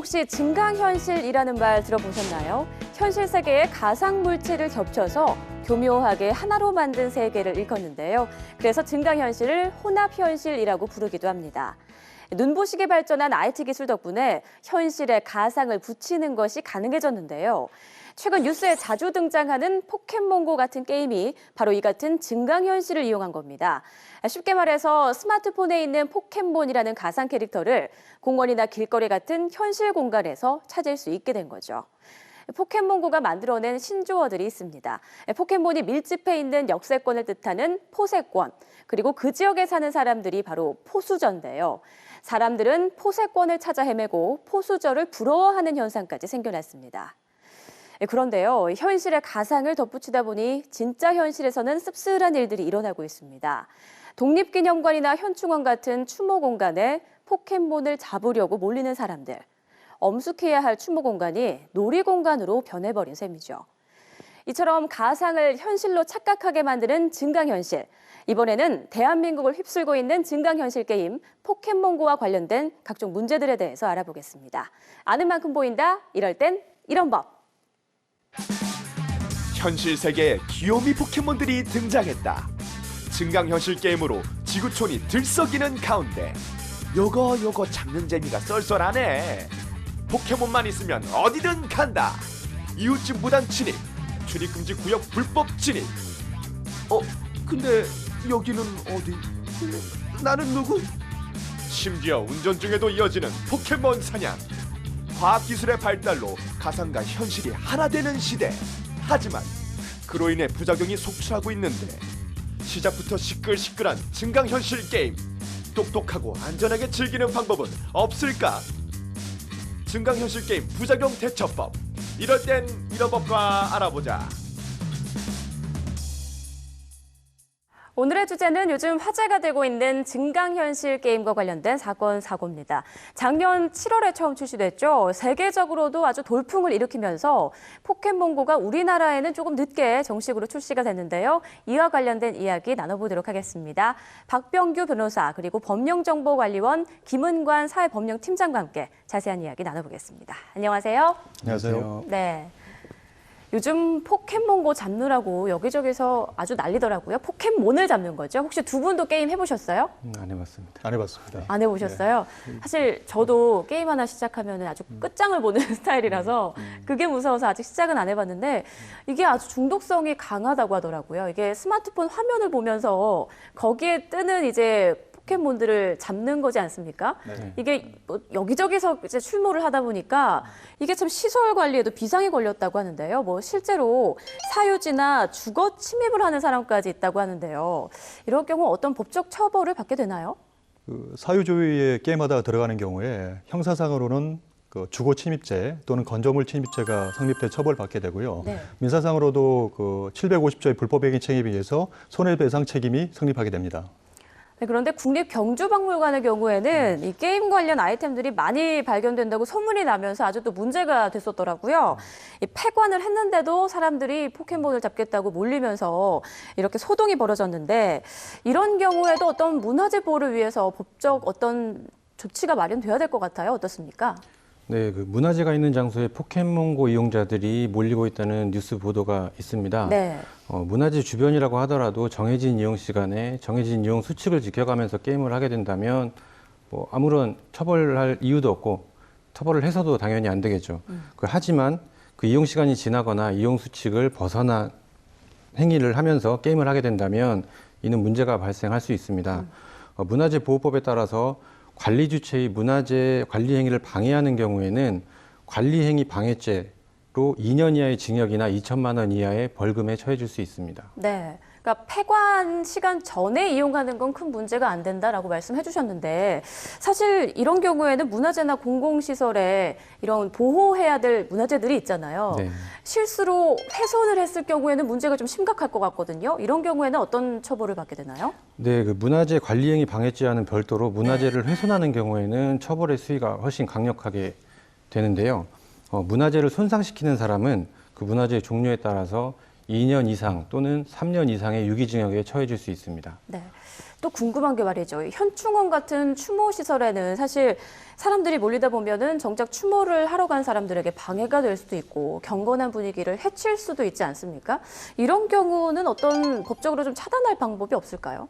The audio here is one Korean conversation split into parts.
혹시 증강현실이라는 말 들어보셨나요? 현실 세계에 가상물체를 겹쳐서 교묘하게 하나로 만든 세계를 일컫는데요. 그래서 증강현실을 혼합현실이라고 부르기도 합니다. 눈부시게 발전한 IT 기술 덕분에 현실에 가상을 붙이는 것이 가능해졌는데요. 최근 뉴스에 자주 등장하는 포켓몬고 같은 게임이 바로 이 같은 증강현실을 이용한 겁니다. 쉽게 말해서 스마트폰에 있는 포켓몬이라는 가상 캐릭터를 공원이나 길거리 같은 현실 공간에서 찾을 수 있게 된 거죠. 포켓몬고가 만들어낸 신조어들이 있습니다. 포켓몬이 밀집해 있는 역세권을 뜻하는 포세권, 그리고 그 지역에 사는 사람들이 바로 포수저인데요. 사람들은 포세권을 찾아 헤매고 포수저를 부러워하는 현상까지 생겨났습니다. 그런데요, 현실에 가상을 덧붙이다 보니 진짜 현실에서는 씁쓸한 일들이 일어나고 있습니다. 독립기념관이나 현충원 같은 추모 공간에 포켓몬을 잡으려고 몰리는 사람들. 엄숙해야 할 추모 공간이 놀이공간으로 변해버린 셈이죠. 이처럼 가상을 현실로 착각하게 만드는 증강현실. 이번에는 대한민국을 휩쓸고 있는 증강현실 게임 포켓몬고와 관련된 각종 문제들에 대해서 알아보겠습니다. 아는 만큼 보인다. 이럴 땐 이런 법. 현실 세계에 귀요미 포켓몬들이 등장했다. 증강현실 게임으로 지구촌이 들썩이는 가운데 요거 잡는 재미가 쏠쏠하네. 포켓몬만 있으면 어디든 간다. 이웃집 무단 침입, 출입금지 구역 불법 진입. 근데 여기는 어디? 나는 누구? 심지어 운전 중에도 이어지는 포켓몬 사냥. 과학기술의 발달로 가상과 현실이 하나 되는 시대. 하지만 그로 인해 부작용이 속출하고 있는데 시작부터 시끌시끌한 증강현실 게임. 똑똑하고 안전하게 즐기는 방법은 없을까? 증강현실 게임 부작용 대처법. 이럴 땐 이런 법과 알아보자. 오늘의 주제는 요즘 화제가 되고 있는 증강현실 게임과 관련된 사고입니다. 작년 7월에 처음 출시됐죠. 세계적으로도 아주 돌풍을 일으키면서 포켓몬고가 우리나라에는 조금 늦게 정식으로 출시가 됐는데요. 이와 관련된 이야기 나눠보도록 하겠습니다. 박병규 변호사 그리고 법령정보관리원 김은관 사회법령팀장과 함께 자세한 이야기 나눠보겠습니다. 안녕하세요. 안녕하세요. 네. 요즘 포켓몬고 잡느라고 여기저기서 아주 난리더라고요. 포켓몬을 잡는 거죠. 혹시 두 분도 게임 해보셨어요? 안 해봤습니다. 안 해봤습니다. 안 해보셨어요? 네. 사실 저도 게임 하나 시작하면 아주 끝장을 보는 스타일이라서 그게 무서워서 아직 시작은 안 해봤는데 이게 아주 중독성이 강하다고 하더라고요. 이게 스마트폰 화면을 보면서 거기에 뜨는 이제 포켓몬들을 잡는 거지 않습니까? 네. 이게 뭐 여기저기서 이제 출몰을 하다 보니까 이게 참 시설 관리에도 비상이 걸렸다고 하는데요. 뭐 실제로 사유지나 주거 침입을 하는 사람까지 있다고 하는데요. 이럴 경우 어떤 법적 처벌을 받게 되나요? 사유주의에 게임하다가 들어가는 경우에 형사상으로는 주거 침입죄 또는 건조물 침입죄가 성립돼 처벌받게 되고요. 네. 민사상으로도 750조의 불법행위 책임에 의해서 손해배상 책임이 성립하게 됩니다. 네, 그런데 국립경주박물관의 경우에는 이 게임 관련 아이템들이 많이 발견된다고 소문이 나면서 아주 또 문제가 됐었더라고요. 이 폐관을 했는데도 사람들이 포켓몬을 잡겠다고 몰리면서 이렇게 소동이 벌어졌는데 이런 경우에도 어떤 문화재 보호를 위해서 법적 어떤 조치가 마련돼야 될 것 같아요. 어떻습니까? 네, 문화재가 있는 장소에 포켓몬고 이용자들이 몰리고 있다는 뉴스 보도가 있습니다. 네. 문화재 주변이라고 하더라도 정해진 이용 시간에 정해진 이용 수칙을 지켜가면서 게임을 하게 된다면 뭐 아무런 처벌할 이유도 없고 처벌을 해서도 당연히 안 되겠죠. 하지만 그 이용 시간이 지나거나 이용 수칙을 벗어난 행위를 하면서 게임을 하게 된다면 이는 문제가 발생할 수 있습니다. 문화재 보호법에 따라서 관리 주체의 문화재 관리 행위를 방해하는 경우에는 관리 행위 방해죄로 2년 이하의 징역이나 2천만 원 이하의 벌금에 처해질 수 있습니다. 네. 그러니까 폐관 시간 전에 이용하는 건 큰 문제가 안 된다라고 말씀해 주셨는데 사실 이런 경우에는 문화재나 공공시설에 이런 보호해야 될 문화재들이 있잖아요. 네. 실수로 훼손을 했을 경우에는 문제가 좀 심각할 것 같거든요. 이런 경우에는 어떤 처벌을 받게 되나요? 네, 문화재 관리 행위 방해죄와는 별도로 문화재를 훼손하는 경우에는 처벌의 수위가 훨씬 강력하게 되는데요. 문화재를 손상시키는 사람은 그 문화재의 종류에 따라서 2년 이상 또는 3년 이상의 유기징역에 처해질 수 있습니다. 네. 또 궁금한 게 말이죠. 현충원 같은 추모 시설에는 사실 사람들이 몰리다 보면은 정작 추모를 하러 간 사람들에게 방해가 될 수도 있고 경건한 분위기를 해칠 수도 있지 않습니까? 이런 경우는 어떤 법적으로 좀 차단할 방법이 없을까요?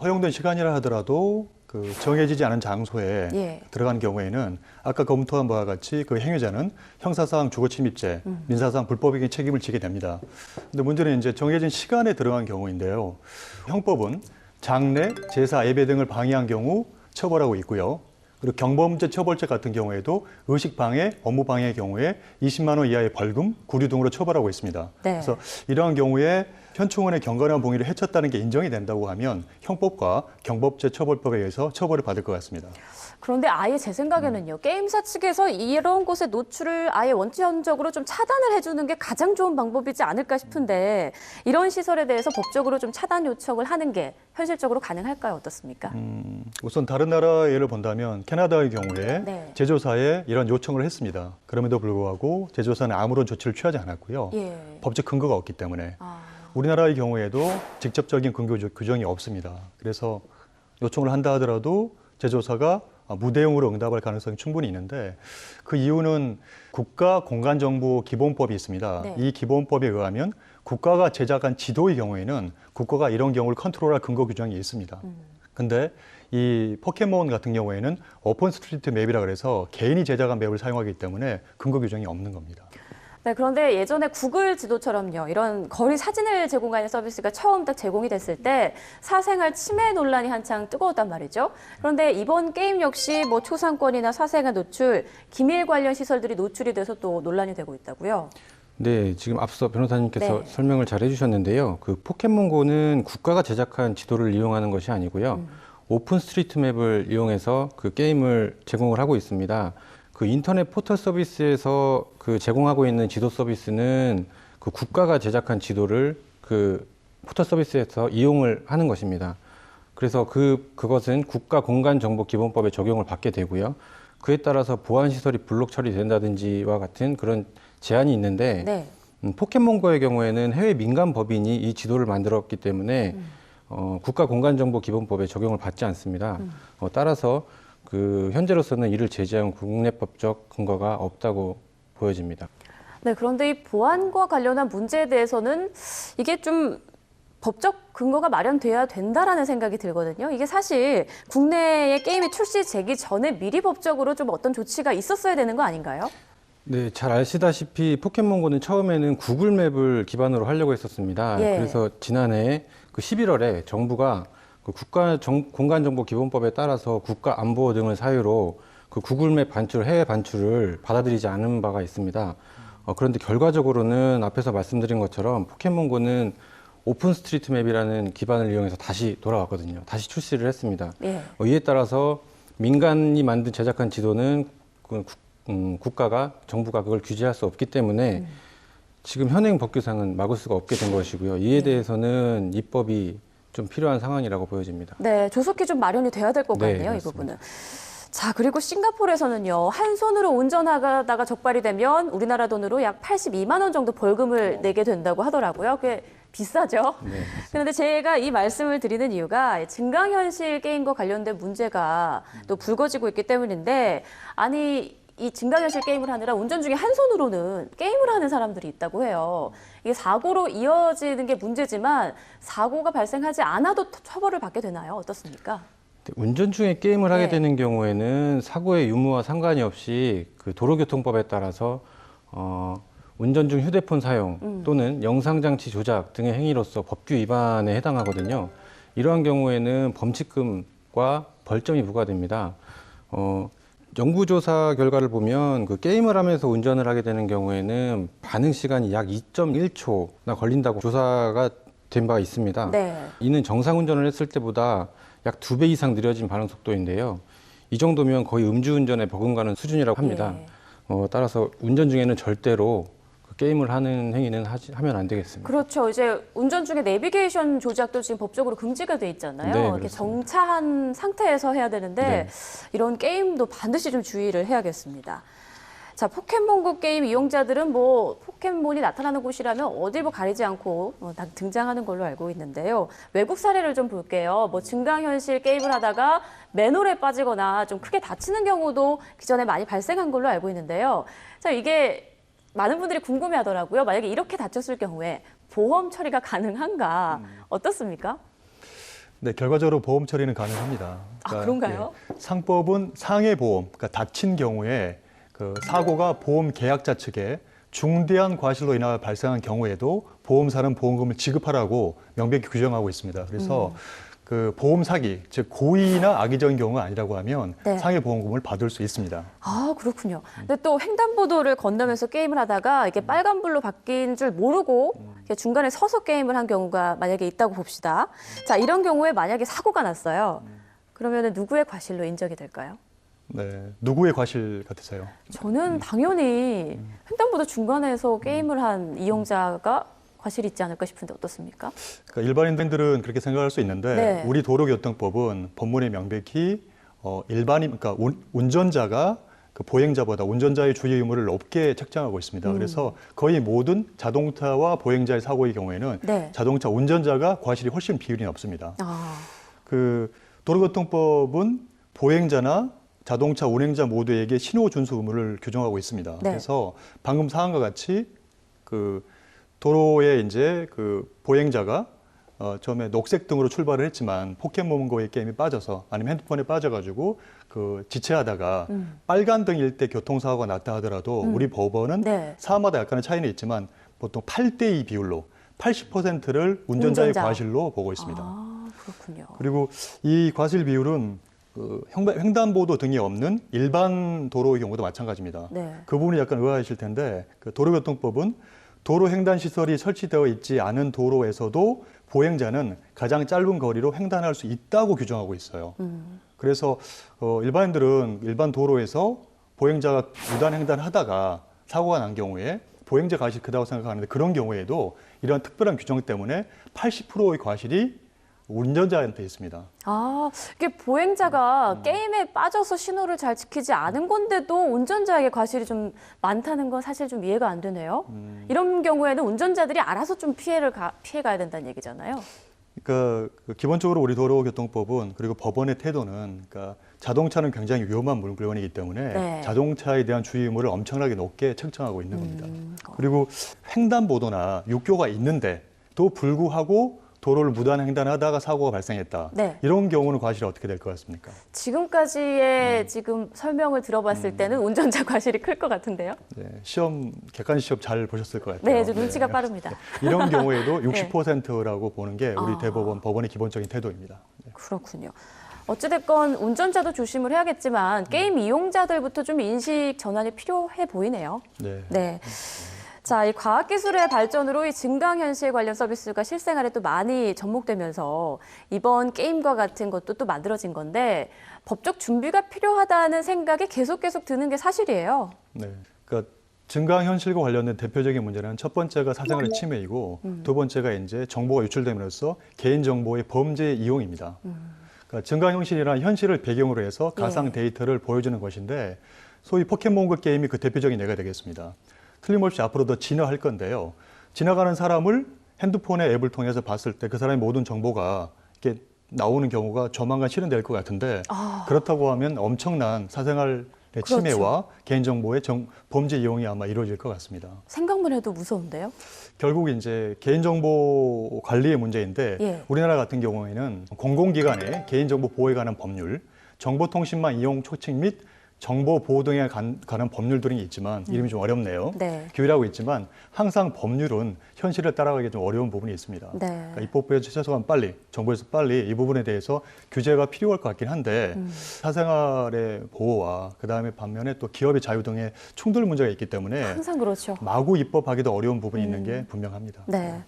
허용된 시간이라 하더라도 그 정해지지 않은 장소에 예. 들어간 경우에는 아까 검토한 바와 같이 그 행위자는 형사상 주거침입죄, 민사상 불법행위 책임을 지게 됩니다. 근데 문제는 이제 정해진 시간에 들어간 경우인데요. 형법은 장례, 제사, 예배 등을 방해한 경우 처벌하고 있고요. 그리고 경범죄 처벌죄 같은 경우에도 의식방해, 업무방해의 경우에 20만 원 이하의 벌금, 구류 등으로 처벌하고 있습니다. 네. 그래서 이러한 경우에 현충원의 경건한 봉의를 해쳤다는 게 인정이 된다고 하면 형법과 경범죄 처벌법에 의해서 처벌을 받을 것 같습니다. 그런데 아예 제 생각에는요. 게임사 측에서 이런 곳에 노출을 아예 원천적으로 좀 차단을 해주는 게 가장 좋은 방법이지 않을까 싶은데 이런 시설에 대해서 법적으로 좀 차단 요청을 하는 게 현실적으로 가능할까요? 어떻습니까? 우선 다른 나라 예를 본다면 캐나다의 경우에 네. 제조사에 이런 요청을 했습니다. 그럼에도 불구하고 제조사는 아무런 조치를 취하지 않았고요. 예. 법적 근거가 없기 때문에. 아. 우리나라의 경우에도 직접적인 근거 규정이 없습니다. 그래서 요청을 한다 하더라도 제조사가 무대응으로 응답할 가능성이 충분히 있는데 그 이유는 국가공간정보기본법이 있습니다. 네. 이 기본법에 의하면 국가가 제작한 지도의 경우에는 국가가 이런 경우를 컨트롤할 근거 규정이 있습니다. 근데 이 포켓몬 같은 경우에는 오픈 스트리트 맵이라 그래서 개인이 제작한 맵을 사용하기 때문에 근거 규정이 없는 겁니다. 네, 그런데 예전에 구글 지도처럼요, 이런 거리 사진을 제공하는 서비스가 처음 딱 제공이 됐을 때 사생활 침해 논란이 한창 뜨거웠단 말이죠. 그런데 이번 게임 역시 뭐 초상권이나 사생활 노출, 기밀 관련 시설들이 노출이 돼서 또 논란이 되고 있다고요. 네, 지금 앞서 변호사님께서 네. 설명을 잘 해주셨는데요. 그 포켓몬고는 국가가 제작한 지도를 이용하는 것이 아니고요. 오픈 스트리트 맵을 이용해서 그 게임을 제공을 하고 있습니다. 그 인터넷 포털 서비스에서 그 제공하고 있는 지도 서비스는 그 국가가 제작한 지도를 그 포털 서비스에서 이용을 하는 것입니다. 그래서 그것은 국가공간정보기본법에 적용을 받게 되고요. 그에 따라서 보안시설이 블록 처리된다든지와 같은 그런 제한이 있는데 네. 포켓몬고의 경우에는 해외 민간 법인이 이 지도를 만들었기 때문에 국가공간정보기본법에 적용을 받지 않습니다. 따라서 그 현재로서는 이를 제재한 국내법적 근거가 없다고 보여집니다. 네, 그런데 이 보안과 관련한 문제에 대해서는 이게 좀 법적 근거가 마련돼야 된다라는 생각이 들거든요. 이게 사실 국내에 게임이 출시되기 전에 미리 법적으로 좀 어떤 조치가 있었어야 되는 거 아닌가요? 네, 잘 아시다시피 포켓몬고는 처음에는 구글 맵을 기반으로 하려고 했었습니다. 예. 그래서 지난해 그 11월에 정부가 그 국가공간정보기본법에 따라서 국가안보 등을 사유로 그 구글맵 반출, 해외 반출을 받아들이지 않은 바가 있습니다. 그런데 결과적으로는 앞에서 말씀드린 것처럼 포켓몬고는 오픈 스트리트 맵이라는 기반을 이용해서 다시 돌아왔거든요. 다시 출시를 했습니다. 예. 이에 따라서 민간이 만든 제작한 지도는 국가가, 정부가 그걸 규제할 수 없기 때문에 지금 현행 법규상은 막을 수가 없게 된 것이고요. 이에 대해서는 입법이 좀 필요한 상황이라고 보여집니다. 네, 조속히 좀 마련이 돼야 될 것 네, 같네요, 이 맞습니다. 부분은. 자, 그리고 싱가포르에서는요, 한 손으로 운전하다가 적발이 되면 우리나라 돈으로 약 82만 원 정도 벌금을 내게 된다고 하더라고요. 꽤 비싸죠? 네. 그런데 제가 이 말씀을 드리는 이유가 증강현실 게임과 관련된 문제가 또 불거지고 있기 때문인데, 아니, 이 증강현실 게임을 하느라 운전 중에 한 손으로는 게임을 하는 사람들이 있다고 해요. 이게 사고로 이어지는 게 문제지만 사고가 발생하지 않아도 처벌을 받게 되나요? 어떻습니까? 운전 중에 게임을 하게 네. 되는 경우에는 사고의 유무와 상관이 없이 그 도로교통법에 따라서 운전 중 휴대폰 사용 또는 영상장치 조작 등의 행위로서 법규 위반에 해당하거든요. 이러한 경우에는 범칙금과 벌점이 부과됩니다. 연구조사 결과를 보면 그 게임을 하면서 운전을 하게 되는 경우에는 반응 시간이 약 2.1초나 걸린다고 조사가 된 바가 있습니다. 네. 이는 정상 운전을 했을 때보다 약 2배 이상 느려진 반응 속도인데요. 이 정도면 거의 음주운전에 버금가는 수준이라고 합니다. 예. 따라서 운전 중에는 절대로 그 게임을 하는 행위는 하면 안 되겠습니다. 그렇죠. 이제 운전 중에 내비게이션 조작도 지금 법적으로 금지가 돼 있잖아요. 네, 이렇게 그렇습니다. 정차한 상태에서 해야 되는데 네. 이런 게임도 반드시 좀 주의를 해야겠습니다. 자, 포켓몬고 게임 이용자들은 뭐 포켓몬이 나타나는 곳이라면 어딜 뭐 가리지 않고 다 등장하는 걸로 알고 있는데요. 외국 사례를 좀 볼게요. 뭐 증강현실 게임을 하다가 맨홀에 빠지거나 좀 크게 다치는 경우도 기존에 많이 발생한 걸로 알고 있는데요. 자, 이게 많은 분들이 궁금해하더라고요. 만약에 이렇게 다쳤을 경우에 보험 처리가 가능한가? 어떻습니까? 네, 결과적으로 보험 처리는 가능합니다. 그런가요? 상법은 상해 보험, 그러니까 다친 경우에 그 사고가 보험 계약자 측에 중대한 과실로 인하여 발생한 경우에도 보험사는 보험금을 지급하라고 명백히 규정하고 있습니다. 그래서 그 보험 사기, 즉 고의나 악의적인 경우가 아니라고 하면 네. 상해 보험금을 받을 수 있습니다. 아, 그렇군요. 근데 또 횡단보도를 건너면서 게임을 하다가 이게 빨간불로 바뀐 줄 모르고 이렇게 중간에 서서 게임을 한 경우가 만약에 있다고 봅시다. 자, 이런 경우에 만약에 사고가 났어요. 그러면 누구의 과실로 인정이 될까요? 네, 누구의 과실 같으세요? 저는 당연히 횡단보도 중간에서 게임을 한 이용자가 과실이 있지 않을까 싶은데 어떻습니까? 그러니까 일반인들은 그렇게 생각할 수 있는데 네. 우리 도로교통법은 법문에 명백히 일반인, 그러니까 운전자가 그 보행자보다 운전자의 주의 의무를 높게 책정하고 있습니다. 그래서 거의 모든 자동차와 보행자의 사고의 경우에는 네. 자동차 운전자가 과실이 훨씬 비율이 높습니다. 아, 그 도로교통법은 보행자나 자동차 운행자 모두에게 신호 준수 의무를 규정하고 있습니다. 네. 그래서 방금 사항과 같이 그 도로에 이제 그 보행자가 처음에 녹색 등으로 출발을 했지만 포켓몬고의 게임에 빠져서 아니면 핸드폰에 빠져가지고 그 지체하다가 빨간 등일 때 교통사고가 났다 하더라도 우리 법원은 네. 사안마다 약간의 차이는 있지만 보통 8대2 비율로 80%를 운전자의 운전자. 과실로 보고 있습니다. 아, 그렇군요. 그리고 이 과실 비율은 그 횡단보도 등이 없는 일반 도로의 경우도 마찬가지입니다. 네. 그 부분이 약간 의아하실 텐데 그 도로교통법은 도로 횡단 시설이 설치되어 있지 않은 도로에서도 보행자는 가장 짧은 거리로 횡단할 수 있다고 규정하고 있어요. 그래서 일반인들은 일반 도로에서 보행자가 무단 횡단하다가 사고가 난 경우에 보행자 과실이 크다고 생각하는데 그런 경우에도 이런 특별한 규정 때문에 80%의 과실이 운전자한테 있습니다. 아, 이게 보행자가 게임에 빠져서 신호를 잘 지키지 않은 건데도 운전자에게 과실이 좀 많다는 건 사실 좀 이해가 안 되네요. 이런 경우에는 운전자들이 알아서 좀 피해가야 된다는 얘기잖아요. 그러니까 기본적으로 우리 도로교통법은 그리고 법원의 태도는 그러니까 자동차는 굉장히 위험한 물건이기 때문에 네. 자동차에 대한 주의 의무를 엄청나게 높게 책정하고 있는 겁니다. 그리고 횡단보도나 육교가 있는데도 불구하고 도로를 무단 횡단하다가 사고가 발생했다. 네. 이런 경우는 과실이 어떻게 될 것 같습니까? 지금까지의 지금 설명을 들어봤을 때는 운전자 과실이 클 것 같은데요. 네, 객관 시험 잘 보셨을 것 같아요. 네, 좀 눈치가 빠릅니다. 이런 경우에도 60%라고 보는 게 우리 아. 대법원 법원의 기본적인 태도입니다. 네. 그렇군요. 어찌됐건 운전자도 조심을 해야겠지만 게임 이용자들부터 좀 인식 전환이 필요해 보이네요. 네. 네. 자, 이 과학기술의 발전으로 이 증강현실 관련 서비스가 실생활에 또 많이 접목되면서 이번 게임과 같은 것도 또 만들어진 건데 법적 준비가 필요하다는 생각이 계속 드는 게 사실이에요. 네. 그러니까 증강현실과 관련된 대표적인 문제는 첫 번째가 사생활의 침해이고 두 번째가 이제 정보가 유출됨으로써 개인정보의 범죄 이용입니다. 그러니까 증강현실이란 현실을 배경으로 해서 가상 데이터를 보여주는 것인데 소위 포켓몬고 게임이 그 대표적인 예가 되겠습니다. 틀림없이 앞으로 더 진화할 건데요. 지나가는 사람을 핸드폰의 앱을 통해서 봤을 때 그 사람의 모든 정보가 이렇게 나오는 경우가 조만간 실현될 것 같은데 그렇다고 하면 엄청난 사생활의 침해와 개인정보의 범죄 이용이 아마 이루어질 것 같습니다. 생각만 해도 무서운데요? 결국 이제 개인정보 관리의 문제인데 예. 우리나라 같은 경우에는 공공기관의 개인정보 보호에 관한 법률, 정보통신망 이용 촉칙 및 정보 보호 등에 관한 법률들이 있지만 이름이 좀 어렵네요. 네. 규율하고 있지만 항상 법률은 현실을 따라가기 좀 어려운 부분이 있습니다. 네. 그러니까 입법부에서 최소한 빨리, 정부에서 빨리 이 부분에 대해서 규제가 필요할 것 같긴 한데 사생활의 보호와 그다음에 반면에 또 기업의 자유 등의 충돌 문제가 있기 때문에 항상 그렇죠. 마구 입법하기도 어려운 부분이 있는 게 분명합니다. 네.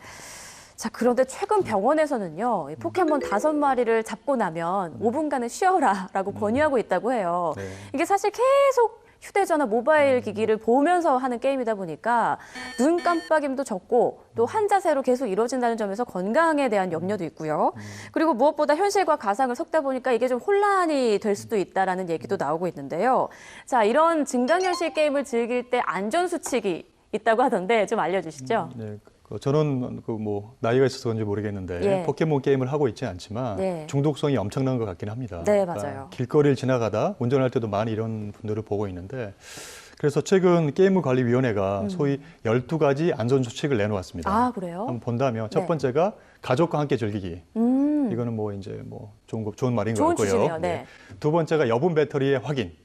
자, 그런데 최근 병원에서는요, 이 포켓몬 5마리를 잡고 나면 5분간은 쉬어라라고 권유하고 있다고 해요. 네. 이게 사실 계속 휴대전화, 모바일 기기를 보면서 하는 게임이다 보니까 눈 깜빡임도 적고 또 한 자세로 계속 이루어진다는 점에서 건강에 대한 염려도 있고요. 그리고 무엇보다 현실과 가상을 섞다 보니까 이게 좀 혼란이 될 수도 있다라는 얘기도 나오고 있는데요. 자, 이런 증강현실 게임을 즐길 때 안전수칙이 있다고 하던데 좀 알려주시죠. 네, 저는 뭐 나이가 있어서 그런지 모르겠는데 예. 포켓몬 게임을 하고 있지 않지만 네. 중독성이 엄청난 것 같긴 합니다. 네, 그러니까 맞아요. 길거리를 지나가다 운전할 때도 많이 이런 분들을 보고 있는데 그래서 최근 게임관리위원회가 소위 12가지 안전수칙을 내놓았습니다. 아, 그래요? 한번 본다면 첫 네. 번째가 가족과 함께 즐기기. 이거는 뭐 이제 뭐 좋은 말인 것 좋은 같고요. 취지네요. 네. 두 번째가 여분 배터리의 확인.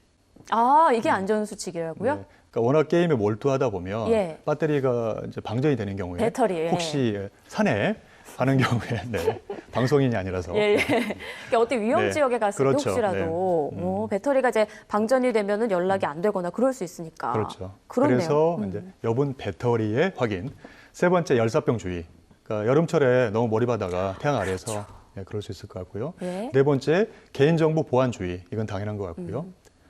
아, 이게 안전수칙이라고요? 네. 그러니까 워낙 게임에 몰두하다 보면 예. 배터리가 이제 방전이 되는 경우에 배터리에. 혹시 산에 가는 경우에 네. 방송인이 아니라서 예, 예. 그러니까 어떤 위험 네. 지역에 갔을 때 그렇죠. 혹시라도 네. 배터리가 이제 방전이 되면은 연락이 안 되거나 그럴 수 있으니까. 그렇죠. 그렇네요. 그래서 이제 여분 배터리의 확인. 세 번째 열사병 주의. 그러니까 여름철에 너무 몰입하다가 태양 아래에서 네, 그럴 수 있을 것 같고요. 예. 네 번째 개인정보 보안 주의. 이건 당연한 것 같고요.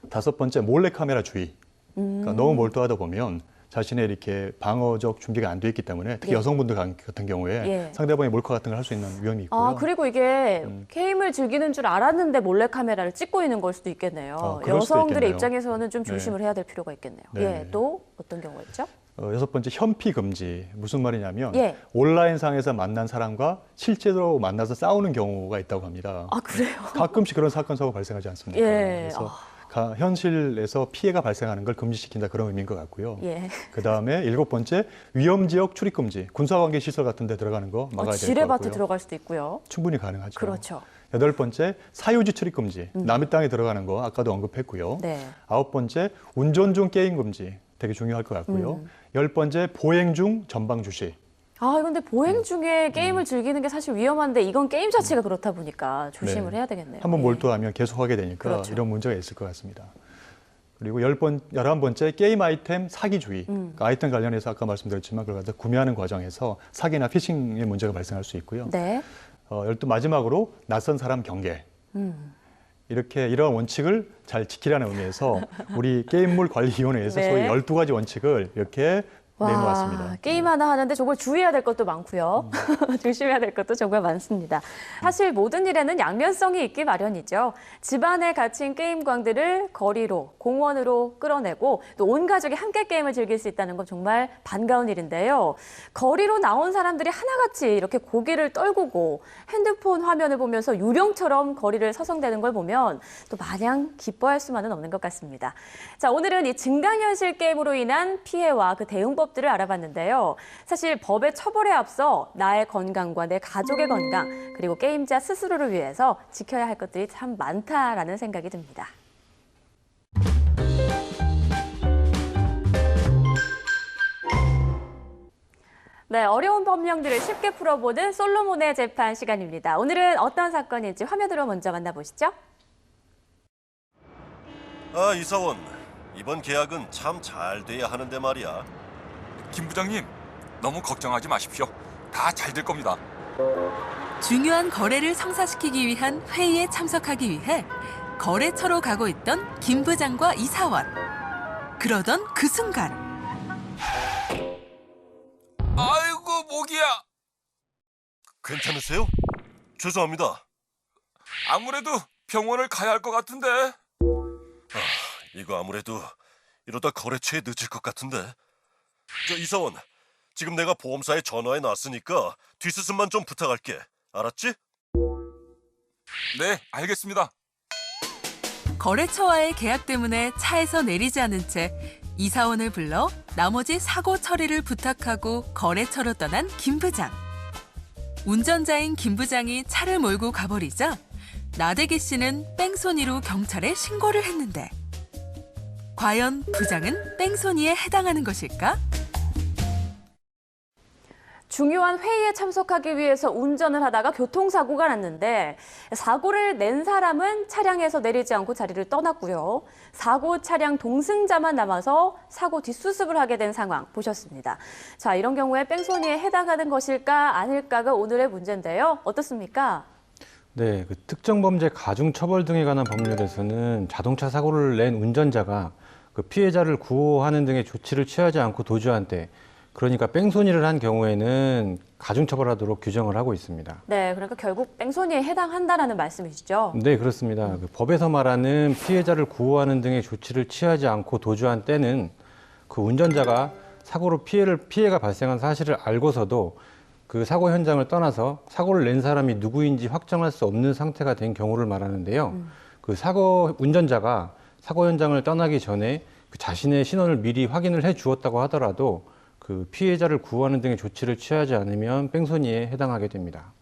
다섯 번째 몰래카메라 주의. 그러니까 너무 몰두하다 보면 자신의 이렇게 방어적 준비가 안 돼 있기 때문에 특히 예. 여성분들 같은 경우에 예. 상대방이 몰카 같은 걸 할 수 있는 위험이 있고요. 아, 그리고 이게 게임을 즐기는 줄 알았는데 몰래카메라를 찍고 있는 걸 수도 있겠네요. 그럴 수도 여성들의 있겠네요. 입장에서는 좀 네. 조심을 해야 될 필요가 있겠네요. 네. 예, 또 어떤 경우가 있죠? 여섯 번째 현피 금지. 무슨 말이냐면 예. 온라인상에서 만난 사람과 실제로 만나서 싸우는 경우가 있다고 합니다. 아, 그래요? 가끔씩 그런 사건 사고 발생하지 않습니까? 예. 그래서 현실에서 피해가 발생하는 걸 금지시킨다 그런 의미인 것 같고요. 예. 그다음에 일곱 번째 위험 지역 출입 금지. 군사관계 시설 같은 데 들어가는 거 막아야 될 것 지뢰밭에 같고요. 들어갈 수도 있고요. 충분히 가능하죠. 그렇죠. 여덟 번째 사유지 출입 금지. 남의 땅에 들어가는 거 아까도 언급했고요. 네. 아홉 번째 운전 중 게임 금지. 되게 중요할 것 같고요. 열 번째 보행 중 전방 주시. 아, 근데 보행 중에 게임을 즐기는 게 사실 위험한데 이건 게임 자체가 그렇다 보니까 조심을 네. 해야 되겠네요. 한번 예. 몰두하면 계속 하게 되니까 그렇죠. 이런 문제가 있을 것 같습니다. 그리고 11번째 게임 아이템 사기주의. 그러니까 아이템 관련해서 아까 말씀드렸지만 그걸 갖다 구매하는 과정에서 사기나 피싱의 문제가 발생할 수 있고요. 네. 마지막으로 낯선 사람 경계. 이렇게 이러한 원칙을 잘 지키라는 의미에서 우리 게임물 관리위원회에서 네. 소위 12가지 원칙을 이렇게 내놓았습니다. 게임 하나 하는데 정말 주의해야 될 것도 많고요. 조심해야 될 것도 정말 많습니다. 사실 모든 일에는 양면성이 있기 마련이죠. 집안에 갇힌 게임광들을 거리로, 공원으로 끌어내고 또 온 가족이 함께 게임을 즐길 수 있다는 건 정말 반가운 일인데요. 거리로 나온 사람들이 하나같이 이렇게 고개를 떨구고 핸드폰 화면을 보면서 유령처럼 거리를 서성대는 걸 보면 또 마냥 기뻐할 수만은 없는 것 같습니다. 자, 오늘은 이 증강현실 게임으로 인한 피해와 그 대응법 들을 알아봤는데요. 사실 법의 처벌에 앞서 나의 건강과 내 가족의 건강 그리고 게임자 스스로를 위해서 지켜야 할 것들이 참 많다라는 생각이 듭니다. 네, 어려운 법령들을 쉽게 풀어보는 솔로몬의 재판 시간입니다. 오늘은 어떤 사건인지 화면으로 먼저 만나보시죠. 아, 이사원. 이번 계약은 참 잘 돼야 하는데 말이야. 김 부장님, 너무 걱정하지 마십시오. 다 잘 될 겁니다. 중요한 거래를 성사시키기 위한 회의에 참석하기 위해 거래처로 가고 있던 김 부장과 이사원. 그러던 그 순간 아이고, 목이야. 괜찮으세요? 죄송합니다. 아무래도 병원을 가야 할 것 같은데. 이거 아무래도 이러다 거래처에 늦을 것 같은데. 저 이사원, 지금 내가 보험사에 전화해 놨으니까 뒷수습만 좀 부탁할게. 알았지? 네, 알겠습니다. 거래처와의 계약 때문에 차에서 내리지 않은 채 이사원을 불러 나머지 사고 처리를 부탁하고 거래처로 떠난 김 부장. 운전자인 김 부장이 차를 몰고 가버리자 나대기 씨는 뺑소니로 경찰에 신고를 했는데 과연 부장은 뺑소니에 해당하는 것일까? 중요한 회의에 참석하기 위해서 운전을 하다가 교통사고가 났는데 사고를 낸 사람은 차량에서 내리지 않고 자리를 떠났고요. 사고 차량 동승자만 남아서 사고 뒷수습을 하게 된 상황 보셨습니다. 자, 이런 경우에 뺑소니에 해당하는 것일까 아닐까가 오늘의 문제인데요. 어떻습니까? 네, 그 특정 범죄 가중 처벌 등에 관한 법률에서는 자동차 사고를 낸 운전자가 그 그 피해자를 구호하는 등의 조치를 취하지 않고 도주한 때, 그러니까 뺑소니를 한 경우에는 가중처벌하도록 규정을 하고 있습니다. 네, 그러니까 결국 뺑소니에 해당한다라는 말씀이시죠? 네, 그렇습니다. 그 법에서 말하는 피해자를 구호하는 등의 조치를 취하지 않고 도주한 때는 그 운전자가 사고로 피해가 발생한 사실을 알고서도 그 사고 현장을 떠나서 사고를 낸 사람이 누구인지 확정할 수 없는 상태가 된 경우를 말하는데요. 그 운전자가 사고 현장을 떠나기 전에 그 자신의 신원을 미리 확인을 해 주었다고 하더라도 그 피해자를 구호하는 등의 조치를 취하지 않으면 뺑소니에 해당하게 됩니다.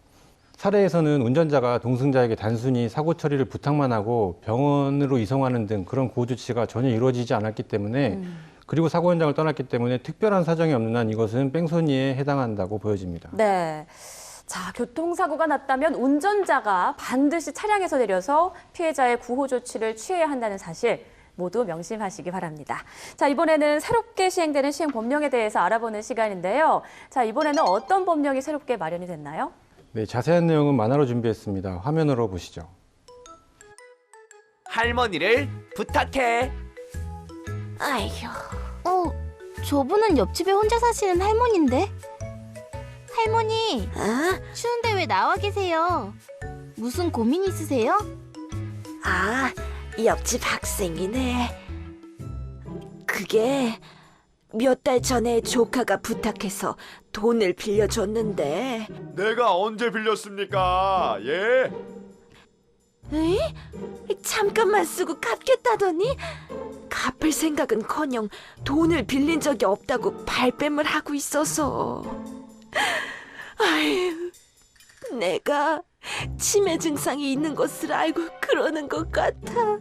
사례에서는 운전자가 동승자에게 단순히 사고 처리를 부탁만 하고 병원으로 이송하는 등 그런 구호 조치가 전혀 이루어지지 않았기 때문에 그리고 사고 현장을 떠났기 때문에 특별한 사정이 없는 한 이것은 뺑소니에 해당한다고 보여집니다. 네. 자, 교통사고가 났다면 운전자가 반드시 차량에서 내려서 피해자의 구호 조치를 취해야 한다는 사실 모두 명심하시기 바랍니다. 자, 이번에는 새롭게 시행되는 시행 법령에 대해서 알아보는 시간인데요. 자, 이번에는 어떤 법령이 새롭게 마련이 됐나요? 네, 자세한 내용은 만화로 준비했습니다. 화면으로 보시죠. 할머니를 부탁해. 아휴, 저분은 옆집에 혼자 사시는 할머니인데? 할머니, 추운데 왜 나와 계세요? 무슨 고민 있으세요? 아, 옆집 학생이네. 그게 몇 달 전에 조카가 부탁해서 돈을 빌려줬는데. 내가 언제 빌렸습니까? 예? 에이? 잠깐만 쓰고 갚겠다더니 갚을 생각은커녕 돈을 빌린 적이 없다고 발뺌을 하고 있어서. 아휴, 내가 치매 증상이 있는 것을 알고 그러는 것 같아.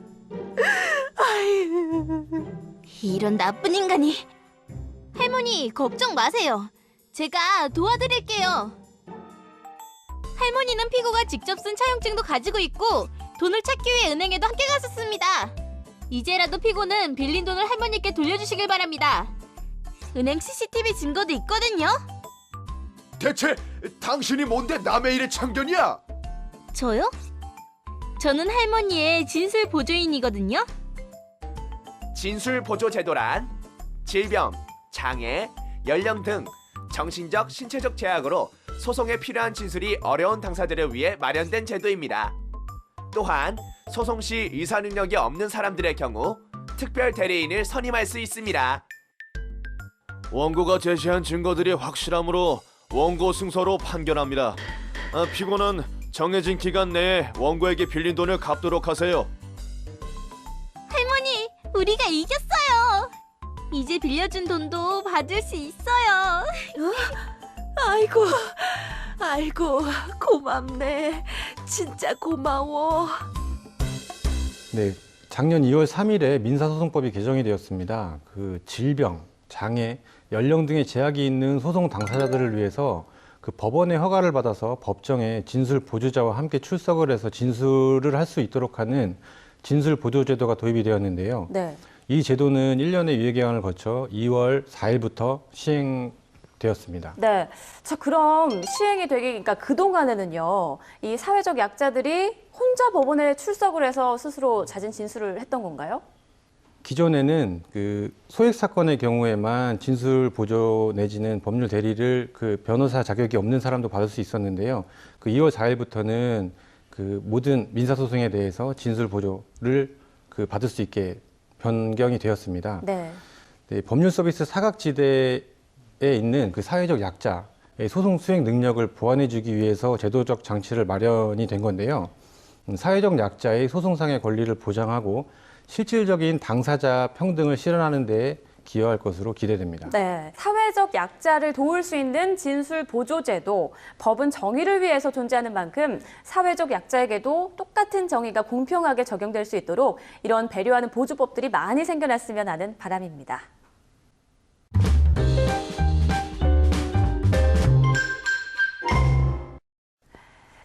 아휴. 이런 나쁜 인간이. 할머니, 걱정 마세요. 제가 도와드릴게요. 할머니는 피고가 직접 쓴 차용증도 가지고 있고 돈을 찾기 위해 은행에도 함께 갔었습니다. 이제라도 피고는 빌린 돈을 할머니께 돌려주시길 바랍니다. 은행 CCTV 증거도 있거든요. 대체 당신이 뭔데 남의 일에 참견이야? 저요? 저는 할머니의 진술 보조인이거든요. 진술 보조 제도란 질병, 장애, 연령 등 정신적, 신체적 제약으로 소송에 필요한 진술이 어려운 당사자들을 위해 마련된 제도입니다. 또한 소송 시 의사 능력이 없는 사람들의 경우 특별 대리인을 선임할 수 있습니다. 원고가 제시한 증거들이 확실하므로 원고 승소로 판결합니다. 피고는 정해진 기간 내에 원고에게 빌린 돈을 갚도록 하세요. 할머니, 우리가 이겼어요. 이제 빌려준 돈도 받을 수 있어요. 아이고, 고맙네. 진짜 고마워. 네, 작년 2월 3일에 민사소송법이 개정이 되었습니다. 그 질병, 장애, 연령 등의 제약이 있는 소송 당사자들을 위해서 그 법원의 허가를 받아서 법정에 진술 보조자와 함께 출석을 해서 진술을 할 수 있도록 하는 진술 보조 제도가 도입이 되었는데요. 네. 이 제도는 1년의 유예 기간을 거쳐 2월 4일부터 시행되었습니다. 네. 자, 그럼 시행이 되기, 그러니까 그동안에는요, 이 사회적 약자들이 혼자 법원에 출석을 해서 스스로 자진 진술을 했던 건가요? 기존에는 그 소액 사건의 경우에만 진술 보조 내지는 법률 대리를 그 변호사 자격이 없는 사람도 받을 수 있었는데요. 그 2월 4일부터는 그 모든 민사소송에 대해서 진술 보조를 그 받을 수 있게 변경이 되었습니다. 네. 네, 법률 서비스 사각지대에 있는 그 사회적 약자의 소송 수행 능력을 보완해주기 위해서 제도적 장치를 마련이 된 건데요. 사회적 약자의 소송상의 권리를 보장하고 실질적인 당사자 평등을 실현하는 데 기여할 것으로 기대됩니다. 네. 사회적 약자를 도울 수 있는 진술 보조 제도, 법은 정의를 위해서 존재하는 만큼 사회적 약자에게도 똑같은 정의가 공평하게 적용될 수 있도록 이런 배려하는 보조법들이 많이 생겨났으면 하는 바람입니다.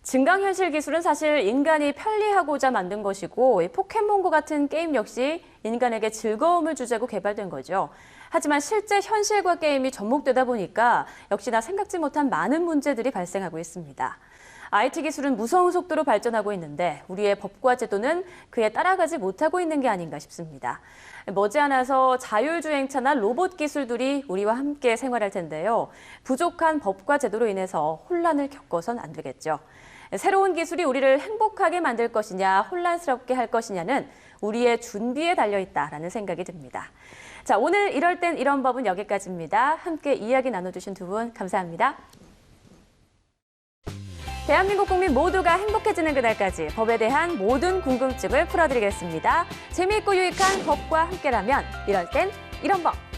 증강현실 기술은 사실 인간이 편리하고자 만든 것이고 포켓몬고 같은 게임 역시 인간에게 즐거움을 주자고 개발된 거죠. 하지만 실제 현실과 게임이 접목되다 보니까 역시나 생각지 못한 많은 문제들이 발생하고 있습니다. IT 기술은 무서운 속도로 발전하고 있는데 우리의 법과 제도는 그에 따라가지 못하고 있는 게 아닌가 싶습니다. 머지않아서 자율주행차나 로봇 기술들이 우리와 함께 생활할 텐데요. 부족한 법과 제도로 인해서 혼란을 겪어선 안 되겠죠. 새로운 기술이 우리를 행복하게 만들 것이냐, 혼란스럽게 할 것이냐는 우리의 준비에 달려있다라는 생각이 듭니다. 자, 오늘 이럴 땐 이런 법은 여기까지입니다. 함께 이야기 나눠주신 두 분 감사합니다. 대한민국 국민 모두가 행복해지는 그날까지 법에 대한 모든 궁금증을 풀어드리겠습니다. 재미있고 유익한 법과 함께라면 이럴 땐 이런 법.